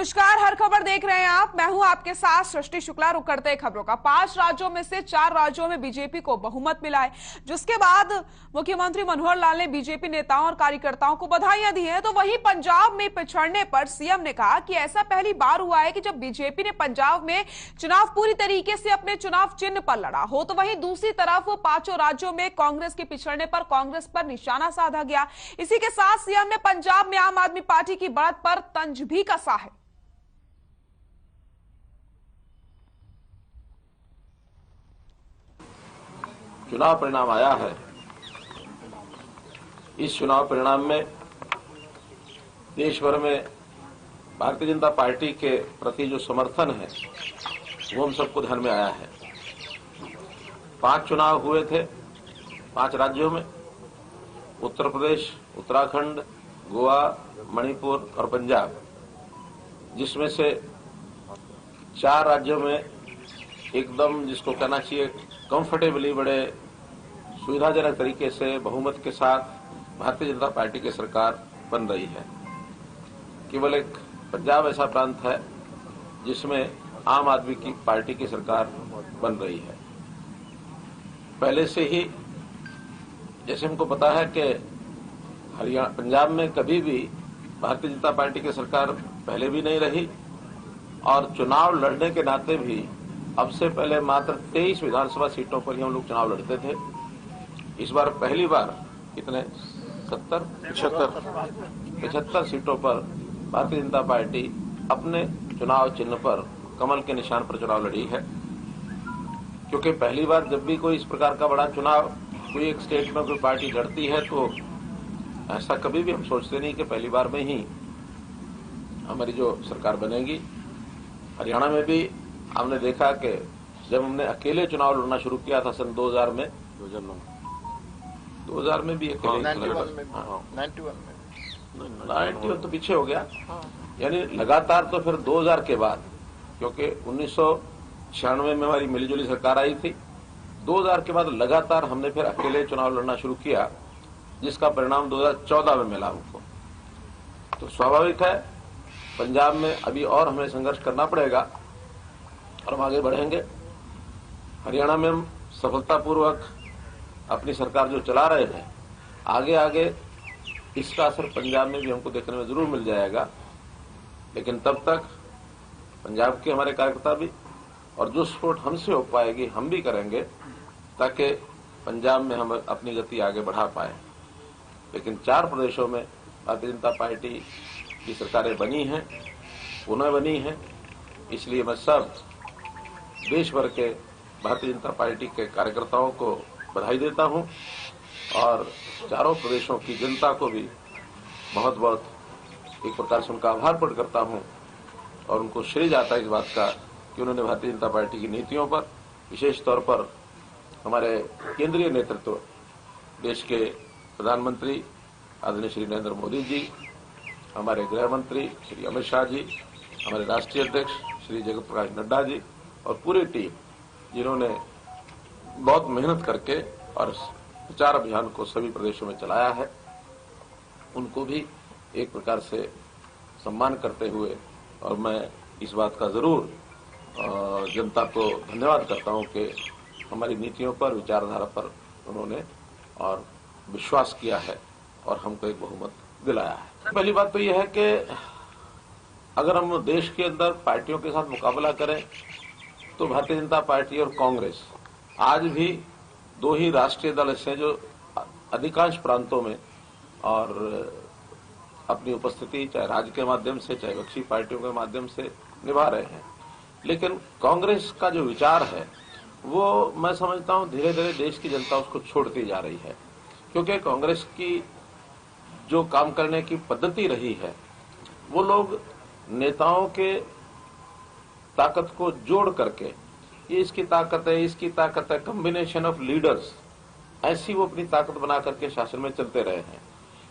नमस्कार, हर खबर देख रहे हैं आप। मैं हूं आपके साथ सृष्टि शुक्ला। रुक करते हैं खबरों का। 5 राज्यों में से 4 राज्यों में बीजेपी को बहुमत मिला है, जिसके बाद मुख्यमंत्री मनोहर लाल ने बीजेपी नेताओं और कार्यकर्ताओं को बधाइयां दी हैं। तो वहीं पंजाब में पिछड़ने पर सीएम ने कहा कि ऐसा पहली बार हुआ है कि जब बीजेपी ने पंजाब में चुनाव पूरी तरीके से अपने चुनाव चिन्ह पर लड़ा हो। तो वहीं दूसरी तरफ 5 राज्यों में कांग्रेस के पिछड़ने पर कांग्रेस पर निशाना साधा गया। इसी के साथ सीएम ने पंजाब में आम आदमी पार्टी की बढ़त पर तंज भी कसा है। चुनाव परिणाम आया है। इस चुनाव परिणाम में देश भर में भारतीय जनता पार्टी के प्रति जो समर्थन है वो हम सबको ध्यान में आया है। 5 चुनाव हुए थे 5 राज्यों में, उत्तर प्रदेश, उत्तराखंड, गोवा, मणिपुर और पंजाब, जिसमें से 4 राज्यों में एकदम जिसको कहना चाहिए कंफर्टेबली, बड़े सुविधाजनक तरीके से बहुमत के साथ भारतीय जनता पार्टी की सरकार बन रही है। केवल एक पंजाब ऐसा प्रांत है जिसमें आम आदमी की पार्टी की सरकार बन रही है। पहले से ही जैसे हमको पता है कि हरियाणा, पंजाब में कभी भी भारतीय जनता पार्टी की सरकार पहले भी नहीं रही और चुनाव लड़ने के नाते भी अब से पहले मात्र 23 विधानसभा सीटों पर ही हम लोग चुनाव लड़ते थे। इस बार पहली बार कितने 75 सीटों पर भारतीय जनता पार्टी अपने चुनाव चिन्ह पर कमल के निशान पर चुनाव लड़ी है। क्योंकि पहली बार जब भी कोई इस प्रकार का बड़ा चुनाव कोई एक स्टेट में कोई पार्टी लड़ती है तो ऐसा कभी भी हम सोचते नहीं कि पहली बार में ही हमारी जो सरकार बनेगी। हरियाणा में भी हमने देखा कि जब हमने अकेले चुनाव लड़ना शुरू किया था सन 2000 में, 2000 में भी अकेले, 91 तो पीछे हो गया। यानी लगातार तो फिर 2000 के बाद, क्योंकि 1996 में हमारी मिलीजुली सरकार आई थी, 2000 के बाद लगातार हमने फिर अकेले चुनाव लड़ना शुरू किया, जिसका परिणाम 2014 में मिला हमको। तो स्वाभाविक है पंजाब में अभी और हमें संघर्ष करना पड़ेगा और हम आगे बढ़ेंगे। हरियाणा में हम सफलतापूर्वक अपनी सरकार जो चला रहे हैं, आगे आगे इसका असर पंजाब में भी हमको देखने में जरूर मिल जाएगा। लेकिन तब तक पंजाब के हमारे कार्यकर्ता भी और जो सपोर्ट हमसे हो पाएगी हम भी करेंगे, ताकि पंजाब में हम अपनी गति आगे बढ़ा पाए। लेकिन 4 प्रदेशों में भारतीय जनता पार्टी की सरकारें बनी हैं, पुनः बनी हैं। इसलिए मैं सब देश भर के भारतीय जनता पार्टी के कार्यकर्ताओं को बधाई देता हूं और चारों प्रदेशों की जनता को भी बहुत बहुत एक प्रकार से उनका आभार प्रकट करता हूं और उनको श्रेय जाता है इस बात का कि उन्होंने भारतीय जनता पार्टी की नीतियों पर, विशेष तौर पर हमारे केंद्रीय नेतृत्व, देश के प्रधानमंत्री आदरणीय श्री नरेंद्र मोदी जी, हमारे गृह मंत्री श्री अमित शाह जी, हमारे राष्ट्रीय अध्यक्ष श्री जगत प्रकाश नड्डा जी और पूरी टीम, जिन्होंने बहुत मेहनत करके और प्रचार अभियान को सभी प्रदेशों में चलाया है, उनको भी एक प्रकार से सम्मान करते हुए और मैं इस बात का जरूर जनता को धन्यवाद करता हूं कि हमारी नीतियों पर, विचारधारा पर उन्होंने और विश्वास किया है और हमको एक बहुमत दिलाया है। पहली बात तो यह है कि अगर हम देश के अंदर पार्टियों के साथ मुकाबला करें तो भारतीय जनता पार्टी और कांग्रेस आज भी 2 ही राष्ट्रीय दल ऐसे जो अधिकांश प्रांतों में और अपनी उपस्थिति चाहे राज्य के माध्यम से चाहे विपक्षी पार्टियों के माध्यम से निभा रहे हैं। लेकिन कांग्रेस का जो विचार है वो मैं समझता हूं धीरे धीरे देश की जनता उसको छोड़ती जा रही है, क्योंकि कांग्रेस की जो काम करने की पद्धति रही है वो लोग नेताओं के ताकत को जोड़ करके, ये इसकी ताकत है, इसकी ताकत है, कॉम्बिनेशन ऑफ लीडर्स, ऐसी वो अपनी ताकत बना करके शासन में चलते रहे हैं।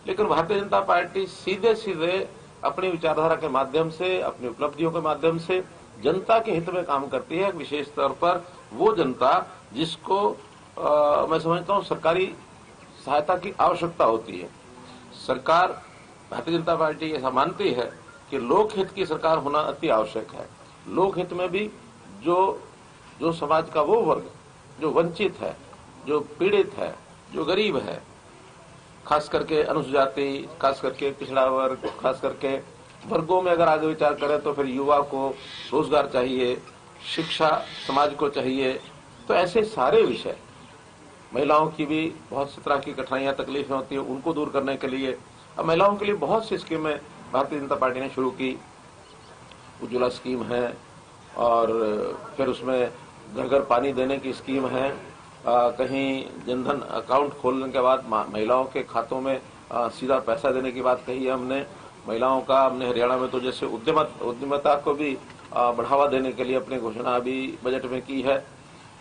लेकिन भारतीय जनता पार्टी सीधे सीधे अपनी विचारधारा के माध्यम से, अपनी उपलब्धियों के माध्यम से जनता के हित में काम करती है। विशेष तौर पर वो जनता जिसको मैं समझता हूं सरकारी सहायता की आवश्यकता होती है। सरकार, भारतीय जनता पार्टी ऐसा मानती है कि लोकहित की सरकार होना अति आवश्यक है। लोकहित में भी जो समाज का वो वर्ग जो वंचित है, जो पीड़ित है, जो गरीब है, खास करके अनुसूचित जाति, खास करके पिछड़ा वर्ग, खास करके वर्गों में अगर आगे विचार करें तो फिर युवा को रोजगार चाहिए, शिक्षा समाज को चाहिए। तो ऐसे सारे विषय, महिलाओं की भी बहुत सी तरह की कठिनाइयां तकलीफें होती है, उनको दूर करने के लिए अब महिलाओं के लिए बहुत सी स्कीमें भारतीय जनता पार्टी ने शुरू की। उज्ज्वला स्कीम है और फिर उसमें घर घर पानी देने की स्कीम है। कहीं जनधन अकाउंट खोलने के बाद महिलाओं के खातों में सीधा पैसा देने की बात कही है हमने। महिलाओं का हमने हरियाणा में तो जैसे उद्यमिता को भी बढ़ावा देने के लिए अपनी घोषणा भी बजट में की है।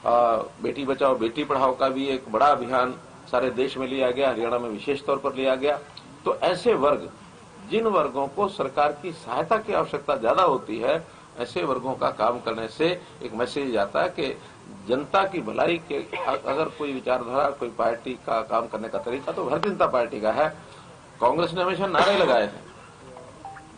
बेटी बचाओ बेटी पढ़ाओ का भी एक बड़ा अभियान सारे देश में लिया गया, हरियाणा में विशेष तौर पर लिया गया। तो ऐसे वर्ग, जिन वर्गों को सरकार की सहायता की आवश्यकता ज्यादा होती है, ऐसे वर्गों का काम करने से एक मैसेज आता है कि जनता की भलाई के अगर कोई विचारधारा, कोई पार्टी का काम करने का तरीका तो भारतीय जनता पार्टी का है। कांग्रेस ने हमेशा नारे लगाए हैं,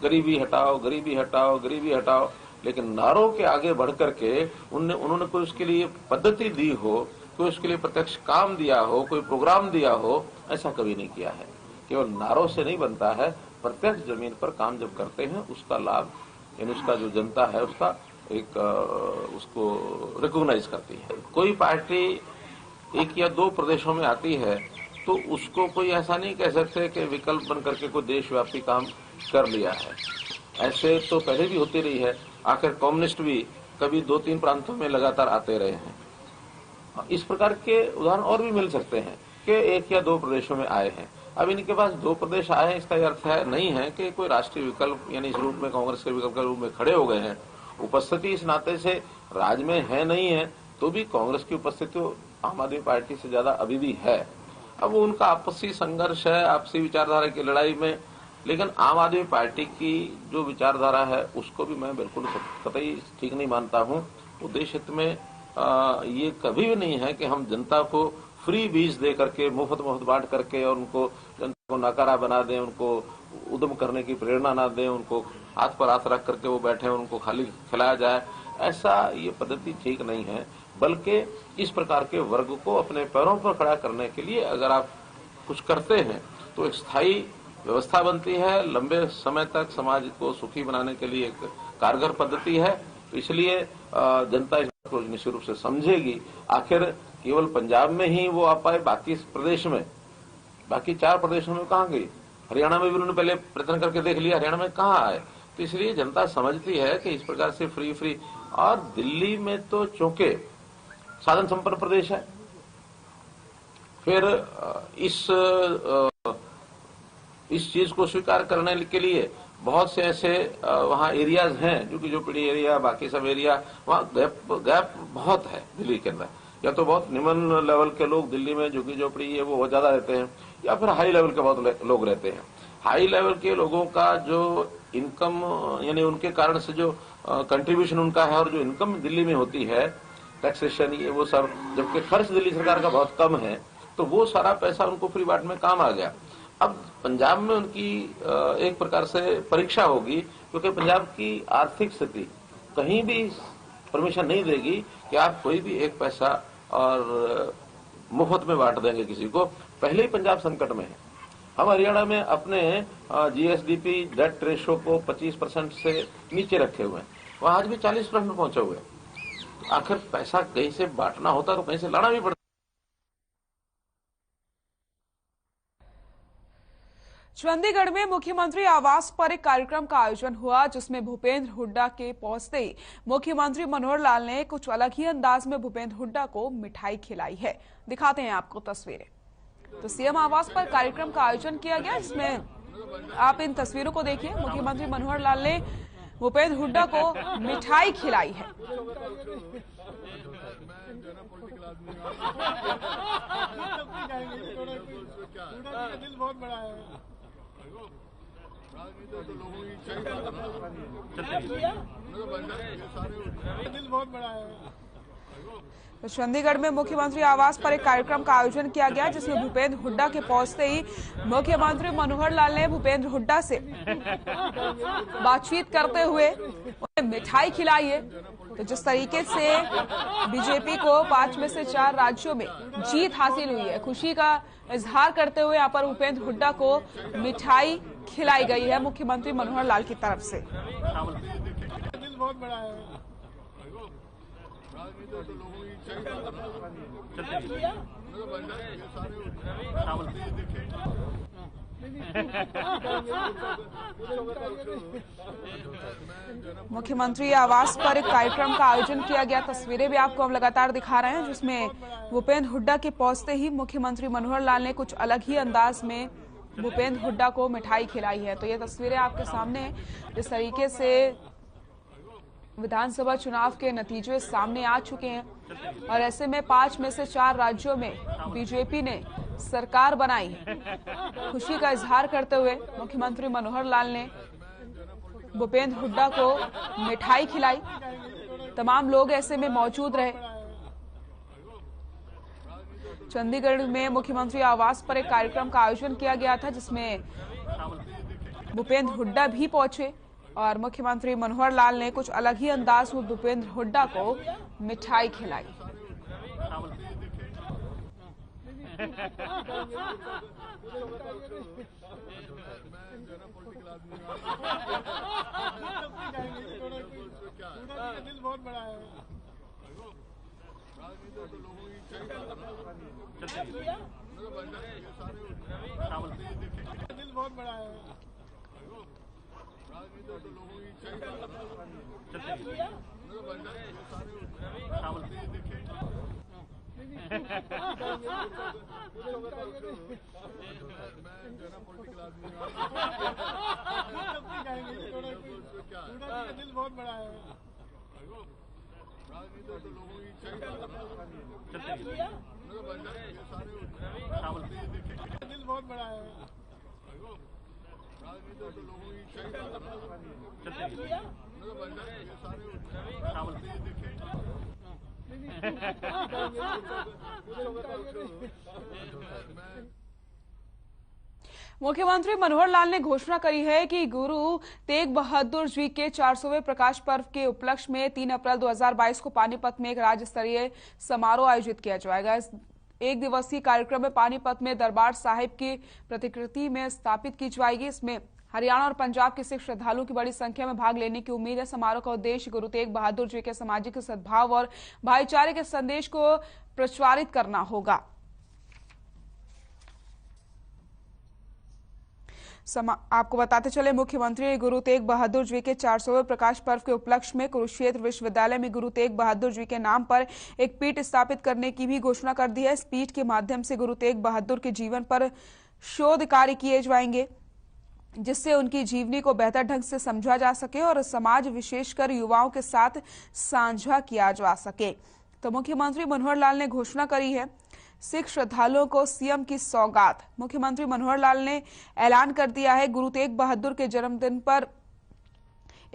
गरीबी हटाओ, गरीबी हटाओ, गरीबी हटाओ, लेकिन नारों के आगे बढ़ करके उन्होंने कोई उसके लिए पद्धति दी हो, कोई उसके लिए प्रत्यक्ष काम दिया हो, कोई प्रोग्राम दिया हो, ऐसा कभी नहीं किया है। केवल नारों से नहीं बनता है, प्रत्यक्ष जमीन पर काम जब करते हैं उसका लाभ यानी उसका जो जनता है उसका एक उसको रिकॉग्नाइज करती है। कोई पार्टी एक या दो प्रदेशों में आती है तो उसको कोई ऐसा नहीं कह सकते कि विकल्प बन करके कोई देशव्यापी काम कर लिया है। ऐसे तो पहले भी होती रही है। आखिर कम्युनिस्ट भी कभी 2-3 प्रांतों में लगातार आते रहे हैं। इस प्रकार के उदाहरण और भी मिल सकते हैं कि एक या दो प्रदेशों में आए हैं। अब इनके पास 2 प्रदेश आए हैं, इसका अर्थ नहीं है कि कोई राष्ट्रीय विकल्प यानी इस रूप में कांग्रेस के विकल्प के रूप में खड़े हो गए हैं। उपस्थिति इस नाते से राज्य में है नहीं है तो भी कांग्रेस की उपस्थिति आम आदमी पार्टी से ज्यादा अभी भी है। अब वो उनका आपसी संघर्ष है, आपसी विचारधारा की लड़ाई में, लेकिन आम आदमी पार्टी की जो विचारधारा है उसको भी मैं बिल्कुल कतई ठीक नहीं मानता हूं। उद्देश्य हित में ये कभी भी नहीं है कि हम जनता को फ्री बीज दे करके, मुफ्त बांट करके और उनको जनता को नाकारा बना दें, उनको उद्यम करने की प्रेरणा ना दें, उनको हाथ पर हाथ रख करके वो बैठे, उनको खाली खिलाया जाए। ऐसा ये पद्धति ठीक नहीं है। बल्कि इस प्रकार के वर्ग को अपने पैरों पर खड़ा करने के लिए अगर आप कुछ करते हैं तो एक स्थायी व्यवस्था बनती है, लंबे समय तक समाज को सुखी बनाने के लिए एक कारगर पद्धति है। तो इसलिए जनता इस बात को निश्चित रूप से समझेगी। आखिर केवल पंजाब में ही वो आ पाए, बाकी प्रदेश में, बाकी 4 प्रदेशों में कहां गई? हरियाणा में भी उन्होंने पहले प्रयत्न करके देख लिया, हरियाणा में कहां आए? तो इसलिए जनता समझती है कि इस प्रकार से फ्री और दिल्ली में तो चूंकि साधन संपन्न प्रदेश है, फिर इस चीज को स्वीकार करने के लिए बहुत से ऐसे वहां एरियाज हैं, जो कि झोपड़ी एरिया, बाकी सब एरिया, वहां गैप बहुत है दिल्ली के अंदर। या तो बहुत निम्न लेवल के लोग दिल्ली में जो कि झोपड़ी है वो बहुत ज्यादा रहते हैं, या फिर हाई लेवल के बहुत लोग रहते हैं। हाई लेवल के लोगों का जो इनकम यानी उनके कारण से जो कंट्रीब्यूशन उनका है और जो इनकम दिल्ली में होती है, टैक्सेशन ये वो सब, जबकि खर्च दिल्ली सरकार का बहुत कम है, तो वो सारा पैसा उनको फ्री बांट में काम आ गया। अब पंजाब में उनकी एक प्रकार से परीक्षा होगी, क्योंकि पंजाब की आर्थिक स्थिति कहीं भी परमिशन नहीं देगी कि आप कोई भी एक पैसा और मुफ्त में बांट देंगे किसी को। पहले ही पंजाब संकट में है। हम हरियाणा में अपने जीएसडीपी डेट रेशो को 25% से नीचे रखे हुए हैं, वहां आज भी 40% पहुंचे हुए हैं। तो आखिर पैसा कहीं से बांटना होता तो कहीं से लाना भी पड़ता। चंडीगढ़ में मुख्यमंत्री आवास पर एक कार्यक्रम का आयोजन हुआ, जिसमें भूपेंद्र हुड्डा के पहुंचते ही मुख्यमंत्री मनोहर लाल ने कुछ अलग ही अंदाज में भूपेंद्र हुड्डा को मिठाई खिलाई है। दिखाते हैं आपको तस्वीरें। तो सीएम आवास पर कार्यक्रम का आयोजन किया गया, इसमें आप इन तस्वीरों को देखिए। मुख्यमंत्री मनोहर लाल ने भूपेंद्र हुड्डा को मिठाई खिलाई है। दिल बहुत बड़ा है। दिल बहुत बड़ा है। तो चंडीगढ़ में मुख्यमंत्री आवास पर एक कार्यक्रम का आयोजन किया गया, जिसमें भूपेंद्र हुड्डा के पहुंचते ही मुख्यमंत्री मनोहर लाल ने भूपेंद्र हुड्डा से बातचीत करते हुए उन्हें मिठाई खिलाई है। तो जिस तरीके से बीजेपी को 5 में से 4 राज्यों में जीत हासिल हुई है, खुशी का इजहार करते हुए यहाँ पर भूपेंद्र हुड्डा को मिठाई खिलाई गई है मुख्यमंत्री मनोहर लाल की तरफ से। दिल बहुत बड़ा है। मुख्यमंत्री आवास पर एक कार्यक्रम का आयोजन किया गया। तस्वीरें भी आपको हम लगातार दिखा रहे हैं, जिसमें भूपेंद्र हुड्डा के पहुंचते ही मुख्यमंत्री मनोहर लाल ने कुछ अलग ही अंदाज में भूपेंद्र हुड्डा को मिठाई खिलाई है। तो ये तस्वीरें आपके सामने हैं। जिस तरीके से विधानसभा चुनाव के नतीजे सामने आ चुके हैं और ऐसे में 5 में से 4 राज्यों में बीजेपी ने सरकार बनाई। खुशी का इजहार करते हुए मुख्यमंत्री मनोहर लाल ने भूपेंद्र हुड्डा को मिठाई खिलाई। तमाम लोग ऐसे में मौजूद रहे। चंडीगढ़ में मुख्यमंत्री आवास पर एक कार्यक्रम का आयोजन किया गया था, जिसमें भूपेंद्र हुड्डा भी पहुंचे और मुख्यमंत्री मनोहर लाल ने कुछ अलग ही अंदाज में भूपेंद्र हुड्डा को मिठाई खिलाई। दिल बहुत बड़ा है। दिल बहुत बड़ा है। दिल बहुत बड़ा है। दिल बहुत बड़ा है। मुख्यमंत्री मनोहर लाल ने घोषणा करी है कि गुरु तेग बहादुर जी के 400वें प्रकाश पर्व के उपलक्ष्य में 3 अप्रैल 2022 को पानीपत में एक राज्य स्तरीय समारोह आयोजित किया जाएगा। इस एक दिवसीय कार्यक्रम में पानीपत में दरबार साहिब की प्रतिकृति में स्थापित की जाएगी। इसमें हरियाणा और पंजाब के सिख श्रद्धालुओं की बड़ी संख्या में भाग लेने की उम्मीद है। समारोह का उद्देश्य गुरु तेग बहादुर जी के सामाजिक सद्भाव और भाईचारे के संदेश को प्रचारित करना होगा। आपको बताते चले, मुख्यमंत्री गुरु तेग बहादुर जी के 400वें प्रकाश पर्व के उपलक्ष्य में कुरुक्षेत्र विश्वविद्यालय में गुरु तेग बहादुर जी के नाम पर एक पीठ स्थापित करने की भी घोषणा कर दी है। इस पीठ के माध्यम से गुरु तेग बहादुर के जीवन पर शोध कार्य किए जाएंगे, जिससे उनकी जीवनी को बेहतर ढंग से समझा जा सके और समाज विशेषकर युवाओं के साथ साझा किया जा सके। तो मुख्यमंत्री मनोहर लाल ने घोषणा करी है सिख श्रद्धालुओं को सीएम की सौगात। मुख्यमंत्री मनोहर लाल ने ऐलान कर दिया है गुरु तेग बहादुर के जन्मदिन पर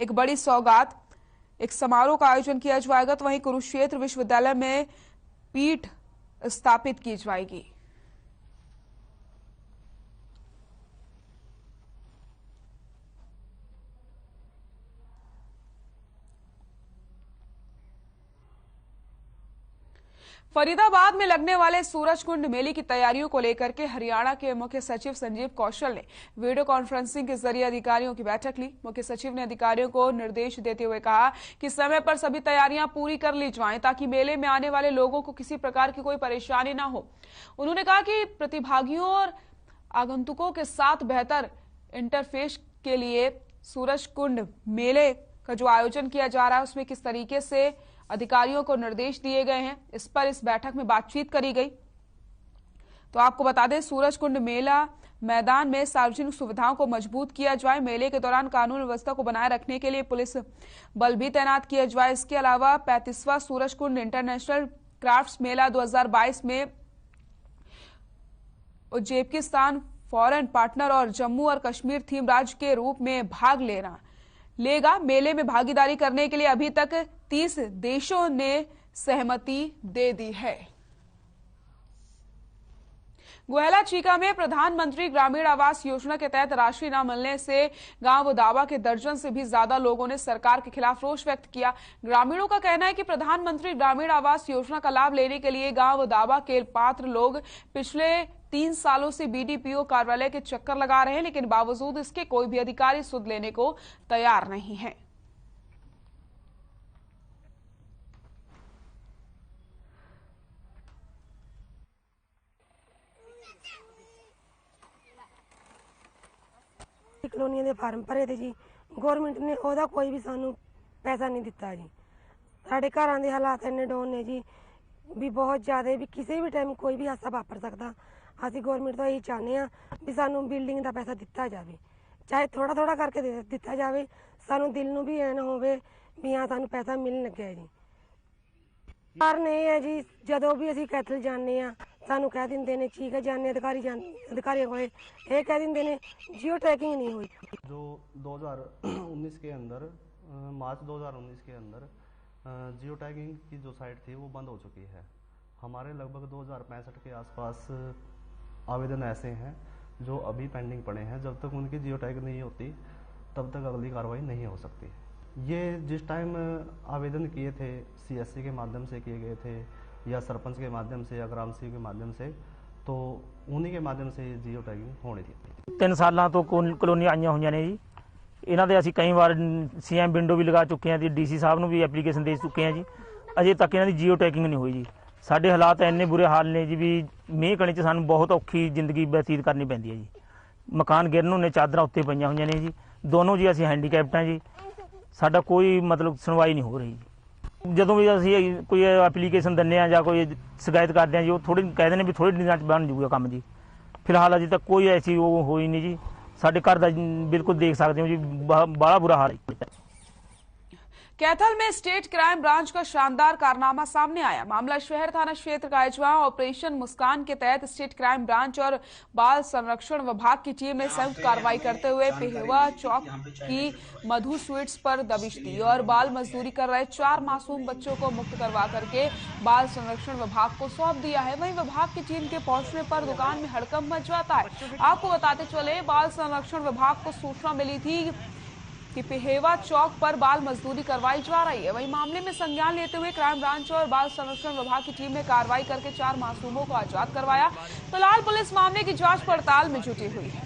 एक बड़ी सौगात, एक समारोह का आयोजन किया जाएगा। तो वहीं कुरुक्षेत्र विश्वविद्यालय में पीठ स्थापित की जाएगी। फरीदाबाद में लगने वाले सूरजकुंड मेले की तैयारियों को लेकर के हरियाणा के मुख्य सचिव संजीव कौशल ने वीडियो कॉन्फ्रेंसिंग के जरिए अधिकारियों की बैठक ली। मुख्य सचिव ने अधिकारियों को निर्देश देते हुए कहा कि समय पर सभी तैयारियां पूरी कर ली जाएं, ताकि मेले में आने वाले लोगों को किसी प्रकार की कोई परेशानी न हो। उन्होंने कहा कि प्रतिभागियों और आगंतुकों के साथ बेहतर इंटरफेस के लिए सूरजकुंड मेले का जो आयोजन किया जा रहा है, उसमें किस तरीके से अधिकारियों को निर्देश दिए गए हैं, इस पर इस बैठक में बातचीत करी गई। तो आपको बता दें, सूरजकुंड मेला मैदान में सार्वजनिक सुविधाओं को मजबूत किया जाए। मेले के दौरान कानून व्यवस्था को बनाए रखने के लिए पुलिस बल भी तैनात किया जाए। इसके अलावा 35वां सूरजकुंड इंटरनेशनल क्राफ्ट्स मेला 2022 में उज्बेकिस्तान फॉरेन पार्टनर और जम्मू और कश्मीर थीम राज्य के रूप में भाग लेगा। मेले में भागीदारी करने के लिए अभी तक 30 देशों ने सहमति दे दी है। गोहला चीका में प्रधानमंत्री ग्रामीण आवास योजना के तहत राशि न मिलने से गांव दावा के दर्जन से भी ज्यादा लोगों ने सरकार के खिलाफ रोष व्यक्त किया। ग्रामीणों का कहना है कि प्रधानमंत्री ग्रामीण आवास योजना का लाभ लेने के लिए गांव दावा के पात्र लोग पिछले 3 सालों से बीडीपीओ कार्यालय के चक्कर लगा रहे हैं, लेकिन बावजूद इसके कोई भी अधिकारी सुध लेने को तैयार नहीं है। ਕਲੋਨੀਆਂ ਦੇ ਫਾਰਮ ਭਰੇ ਤੇ ਜੀ ਗਵਰਨਮੈਂਟ ਨੇ ਉਹਦਾ ਕੋਈ ਵੀ ਸਾਨੂੰ ਪੈਸਾ ਨਹੀਂ ਦਿੱਤਾ ਜੀ। ਸਾਡੇ ਘਰਾਂ ਦੇ ਹਾਲਾਤ ਇੰਨੇ ਡਾਊਨ ਨੇ ਜੀ ਵੀ ਬਹੁਤ ਜ਼ਿਆਦਾ ਵੀ ਕਿਸੇ ਵੀ ਟਾਈਮ ਕੋਈ ਵੀ ਹਾਦਸਾ ਵਾਪਰ ਸਕਦਾ। ਅਸੀਂ ਗਵਰਨਮੈਂਟ ਤੋਂ ਇਹੀ ਚਾਹੁੰਦੇ ਹਾਂ ਵੀ ਸਾਨੂੰ ਬਿਲਡਿੰਗ ਦਾ ਪੈਸਾ ਦਿੱਤਾ ਜਾਵੇ, ਚਾਹੇ ਥੋੜਾ ਥੋੜਾ ਕਰਕੇ ਦਿੱਤਾ ਜਾਵੇ। ਸਾਨੂੰ ਦਿਲ ਨੂੰ ਵੀ ਐ ਨਾ ਹੋਵੇ ਵੀ ਹਾਂ ਸਾਨੂੰ ਪੈਸਾ ਮਿਲਣ ਲੱਗਿਆ ਜੀ। ਕਾਰਨ ਇਹ ਹੈ ਜੀ ਜਦੋਂ ਵੀ ਅਸੀਂ ਕੈਥਲ ਜਾਂਦੇ ਹਾਂ ਸਾਨੂੰ ਕਹਿ ਦਿੰਦੇ ਨੇ ठीक है जाने अधिकारियों को ये कह दिंदे ने जियो टैगिंग नहीं हुई। जो 2019 के अंदर मार्च 2019 के अंदर जियो टैगिंग की जो साइट थी वो बंद हो चुकी है। हमारे लगभग 2065 के आसपास आवेदन ऐसे हैं जो अभी पेंडिंग पड़े हैं। जब तक उनकी जियो टैग नहीं होती तब तक अगली कार्रवाई नहीं हो सकती। ये जिस टाइम आवेदन किए थे CSC के माध्यम से किए गए थे या सरपंच के माध्यम से या ग्राम सेवक के माध्यम से, तो उन्हीं के माध्यम से जियो टैगिंग होनी थी। 3 ਸਾਲਾਂ ਤੋਂ ਕਲੋਨੀਆਂ ਆਈਆਂ ਹੋਈਆਂ ਨੇ ਜੀ। ਇਹਨਾਂ ਦੇ ਅਸੀਂ ਕਈ ਵਾਰ CM ਵਿੰਡੋ ਵੀ ਲਗਾ ਚੁੱਕੇ ਹਾਂ ਜੀ, DC ਸਾਹਿਬ ਨੂੰ ਵੀ ਐਪਲੀਕੇਸ਼ਨ ਦੇ ਚੁੱਕੇ ਹਾਂ ਜੀ। ਅਜੇ ਤੱਕ ਇਹਨਾਂ ਦੀ ਜਿਓ ਟੈਗਿੰਗ ਨਹੀਂ ਹੋਈ ਜੀ। ਸਾਡੇ ਹਾਲਾਤ ਇੰਨੇ ਬੁਰੇ ਹਾਲ ਨੇ ਜੀ ਵੀ ਮੀਂਹ ਕਣੀ 'ਚ ਸਾਨੂੰ ਬਹੁਤ ਔਖੀ ਜ਼ਿੰਦਗੀ ਬਤੀਤ ਕਰਨੀ ਪੈਂਦੀ ਹੈ ਜੀ। ਮਕਾਨ ਗਿਰਨ ਨੂੰ ਨੇ, ਚਾਦਰਾਂ ਉੱਤੇ ਪਈਆਂ ਹੋਈਆਂ ਨੇ ਜੀ। ਦੋਨੋਂ ਜੀ ਅਸੀਂ ਹੈਂਡੀਕੈਪਟ ਹਾਂ ਜੀ। ਸਾਡਾ ਕੋਈ ਮਤਲਬ ਸੁਣਵਾਈ ਨਹੀਂ ਹੋ ਰਹੀ ਜੀ। ਜਦੋਂ ਵੀ ਅਸੀਂ ਕੋਈ ਐਪਲੀਕੇਸ਼ਨ ਦਿੰਦੇ ਹਾਂ ਜਾਂ ਕੋਈ ਸ਼ਿਕਾਇਤ ਕਰਦੇ ਹਾਂ ਜੀ, ਉਹ ਥੋੜੀ ਕਹਿੰਦੇ ਨੇ ਵੀ ਥੋੜੇ ਦਿਨਾਂ 'ਚ ਬਣ ਜਾਊਗਾ ਕੰਮ ਜੀ। ਫਿਲਹਾਲ ਅਜੇ ਤੱਕ ਕੋਈ ਐਸੀ ਉਹ ਹੋਈ ਨਹੀਂ ਜੀ। ਸਾਡੇ ਘਰ ਦਾ ਬਿਲਕੁਲ ਦੇਖ ਸਕਦੇ ਹੋ ਜੀ, ਬੜਾ ਬੁਰਾ ਹਾਲ ਹੈ। कैथल में स्टेट क्राइम ब्रांच का शानदार कारनामा सामने आया। मामला शहर थाना क्षेत्र का है, जहां ऑपरेशन मुस्कान के तहत स्टेट क्राइम ब्रांच और बाल संरक्षण विभाग की टीम ने संयुक्त कार्रवाई करते हुए पेहवा चौक की मधु स्वीट्स पर दबिश दी और बाल मजदूरी कर रहे 4 मासूम बच्चों को मुक्त करवा करके बाल संरक्षण विभाग को सौंप दिया है। वहीं विभाग की टीम के पहुंचने पर दुकान में हड़कंप मच जाता है। आपको बताते चले, बाल संरक्षण विभाग को सूचना मिली थी कि पेहेवा चौक पर बाल मजदूरी करवाई जा रही है। वहीं मामले में संज्ञान लेते हुए क्राइम ब्रांच और बाल संरक्षण विभाग की टीम ने कार्रवाई करके 4 मासूमों को आजाद करवाया। फिलहाल पुलिस मामले की जांच पड़ताल में जुटी हुई है।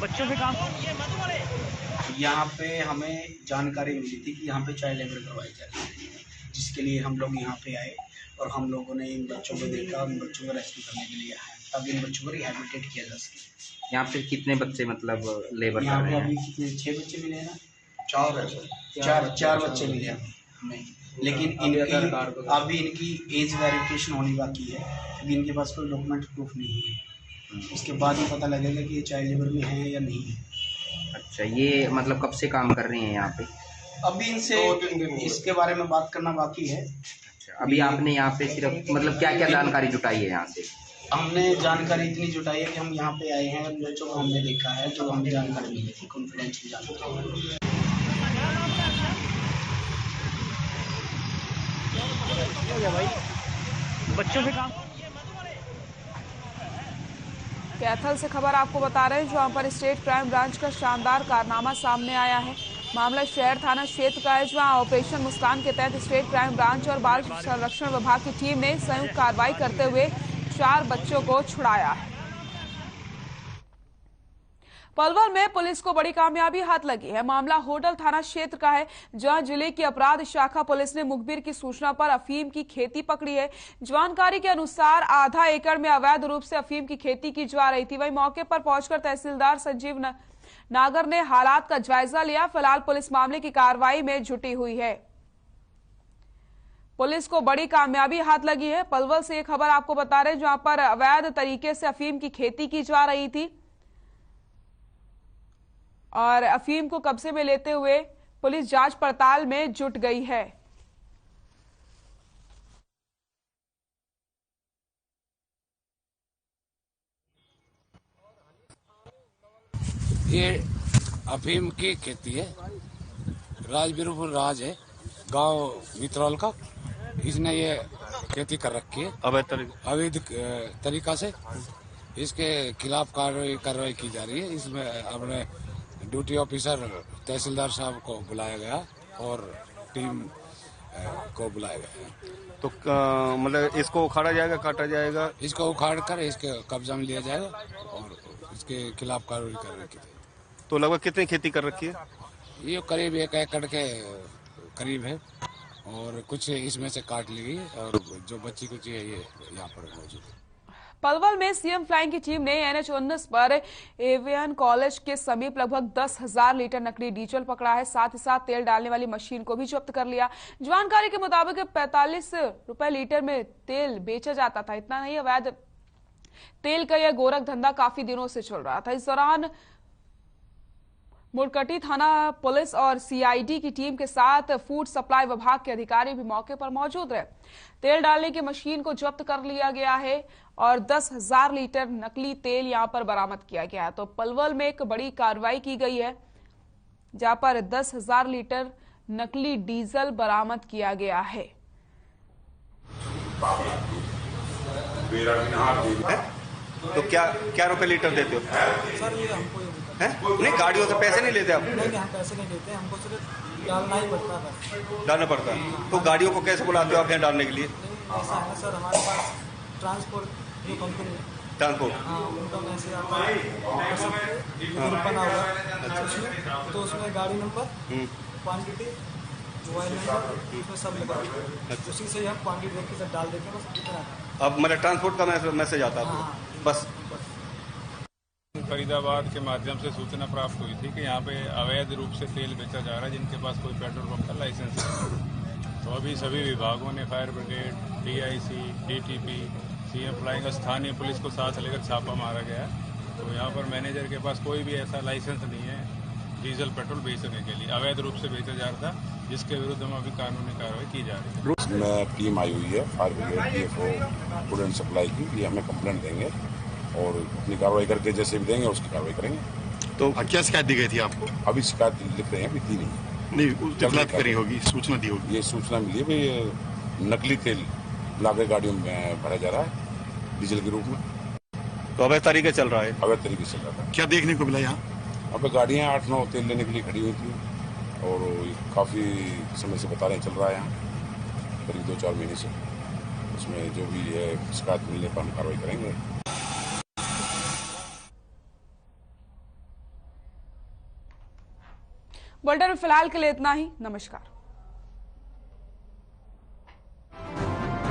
बच्चों से काम यहाँ पे हमें जानकारी मिली थी कि यहाँ पे चाइल्ड लेबर करवाई जा रही है, जिसके लिए हम लोग यहाँ पे आए और हम लोगों ने इन बच्चों को देखा, उन बच्चों को रेस्क्यू करने के लिए आए, तब इन बच्चों को रिहेबिलिटेट किया जा सके। यहाँ पे कितने बच्चे मतलब लेबर यहाँ कर पे रहे अभी हैं? कितने 6 बच्चे मिले ना, 4 बच्चे मिले हमें, लेकिन इनकी अभी इनकी एज वेरिफिकेशन होनी बाकी है क्योंकि इनके पास कोई डॉक्यूमेंट प्रूफ नहीं है। उसके बाद ही पता लगेगा कि ये चाइल्ड लेबर में है या नहीं है। अच्छा, ये मतलब कब से काम कर रही हैं यहाँ पे? अभी इनसे इसके बारे में बात करना बाकी है। अभी आपने यहाँ पे सिर्फ मतलब क्या क्या जानकारी जुटाई है यहाँ से? हमने जानकारी इतनी जुटाई है कि हम यहाँ पे आए हैं और बच्चों को हमने देखा है, जो हमें जानकारी मिली थी कॉन्फिडेंशियल जानकारी। बच्चों से काम कैथल से खबर आपको बता रहे हैं, जहां पर स्टेट क्राइम ब्रांच का शानदार कारनामा सामने आया है। मामला शहर थाना क्षेत्र का है, जहां ऑपरेशन मुस्कान के तहत स्टेट क्राइम ब्रांच और बाल संरक्षण विभाग की टीम ने संयुक्त कार्रवाई करते हुए 4 बच्चों को छुड़ाया है। पलवल में पुलिस को बड़ी कामयाबी हाथ लगी है। मामला होटल थाना क्षेत्र का है, जहां जिले की अपराध शाखा पुलिस ने मुखबिर की सूचना पर अफीम की खेती पकड़ी है। जानकारी के अनुसार आधा एकड़ में अवैध रूप से अफीम की खेती की जा रही थी। वहीं मौके पर पहुंचकर तहसीलदार संजीव नागर ने हालात का जायजा लिया। फिलहाल पुलिस मामले की कार्रवाई में जुटी हुई है। पुलिस को बड़ी कामयाबी हाथ लगी है। पलवल से ये खबर आपको बता रहे हैं, जहां पर अवैध तरीके से अफीम की खेती की जा रही थी और अफीम को कब्जे में लेते हुए पुलिस जांच पड़ताल में जुट गई है। ये अफीम की खेती है। राजबीरपुर राज है, गांव मित्रौल का। इसने ये खेती कर रखी है अवैध तरीका से। इसके खिलाफ कार्रवाई की जा रही है। इसमें अपने ड्यूटी ऑफिसर तहसीलदार साहब को बुलाया गया और टीम को बुलाया गया। तो मतलब इसको उखाड़ा जाएगा, काटा जाएगा? इसको उखाड़ कर इसके कब्जा में लिया जाएगा और इसके खिलाफ कार्रवाई कर रखी थी। तो लगभग कितनी खेती कर रखी है? ये करीब 1 एकड़ के करीब है और कुछ इसमें से काट ली गई और जो बच्ची कुछ है ये यहाँ पर मौजूद है। पलवल में सीएम फ्लाइंग की टीम ने NH-19 पर एवियन कॉलेज के समीप लगभग 10,000 लीटर नकली डीजल पकड़ा है। साथ ही साथ तेल डालने वाली मशीन को भी जब्त कर लिया। जानकारी के मुताबिक 45 रुपए लीटर में तेल बेचा जाता था। इतना नहीं, अवैध तेल का यह गोरख धंधा काफी दिनों से चल रहा था। इस दौरान मुड़कटी थाना पुलिस और CID की टीम के साथ फूड सप्लाई विभाग के अधिकारी भी मौके पर मौजूद रहे। तेल डालने की मशीन को जब्त कर लिया गया है और 10,000 लीटर नकली तेल यहां पर बरामद किया गया है। तो पलवल में एक बड़ी कार्रवाई की गई है जहां पर 10,000 लीटर नकली डीजल बरामद किया गया है। तो क्या रुपए लीटर देते हो? सर ये हमको है? नहीं, गाड़ियों से पैसे नहीं लेते आप? नहीं, हम पैसे नहीं देते, हमको सिर्फ डालना ही पड़ता है। डालना पड़ता है। तो गाड़ियों को कैसे बुलाते हो आप यहाँ डालने के लिए? ऐसा है सर, हमारे पास ट्रांसपोर्ट जो कंपनी है, ट्रांसपोर्ट, हाँ, उनका मैसेज आता है, ग्रुप बना हुआ है, तो उसमें गाड़ी नंबर, क्वांटिटी, मोबाइल नंबर, उसमें सब लिखा होता है। उसी से हम क्वांटिटी देख के सब डाल देते हैं, बस इतना। अब मतलब ट्रांसपोर्ट का मैसेज आता है बस। फरीदाबाद के माध्यम से सूचना प्राप्त हुई थी कि यहाँ पे अवैध रूप से तेल बेचा जा रहा है जिनके पास कोई पेट्रोल पंप का लाइसेंस नहीं। तो अभी सभी विभागों ने fire brigade, DIC, DTP, CM flying, स्थानीय पुलिस को साथ लेकर छापा मारा गया। तो यहाँ पर मैनेजर के पास कोई भी ऐसा लाइसेंस नहीं है डीजल पेट्रोल बेचने के लिए। अवैध रूप से बेचा जा रहा था, जिसके विरुद्ध में अभी कानूनी कार्रवाई की जा रही है। इसमें टीम आई हुई है fire brigade, DFO, food and supply की। ये हमें कंप्लेंट देंगे और अपनी कार्रवाई करके जैसे भी देंगे उसकी कार्रवाई करेंगे। तो क्या शिकायत दी गई थी आपको? अभी शिकायत लिख रहे हैं, अभी दी नहीं। इतला करी होगी, सूचना दी होगी? ये सूचना मिली है भाई नकली तेल लाकर गाड़ियों में भरा जा रहा है डीजल के रूप में। तो अवैध तरीके चल रहा है? अवैध तरीके से चल रहा था। क्या देखने को मिला यहाँ? अब गाड़ियाँ 8-9 तेल लेने के लिए खड़ी हुई थी और काफ़ी समय से बता रहे चल रहा है यहाँ, करीब 2-4 महीने से। उसमें जो भी है शिकायत मिलने पर हम कार्रवाई करेंगे। बुलेटिन में फिलहाल के लिए इतना ही। नमस्कार।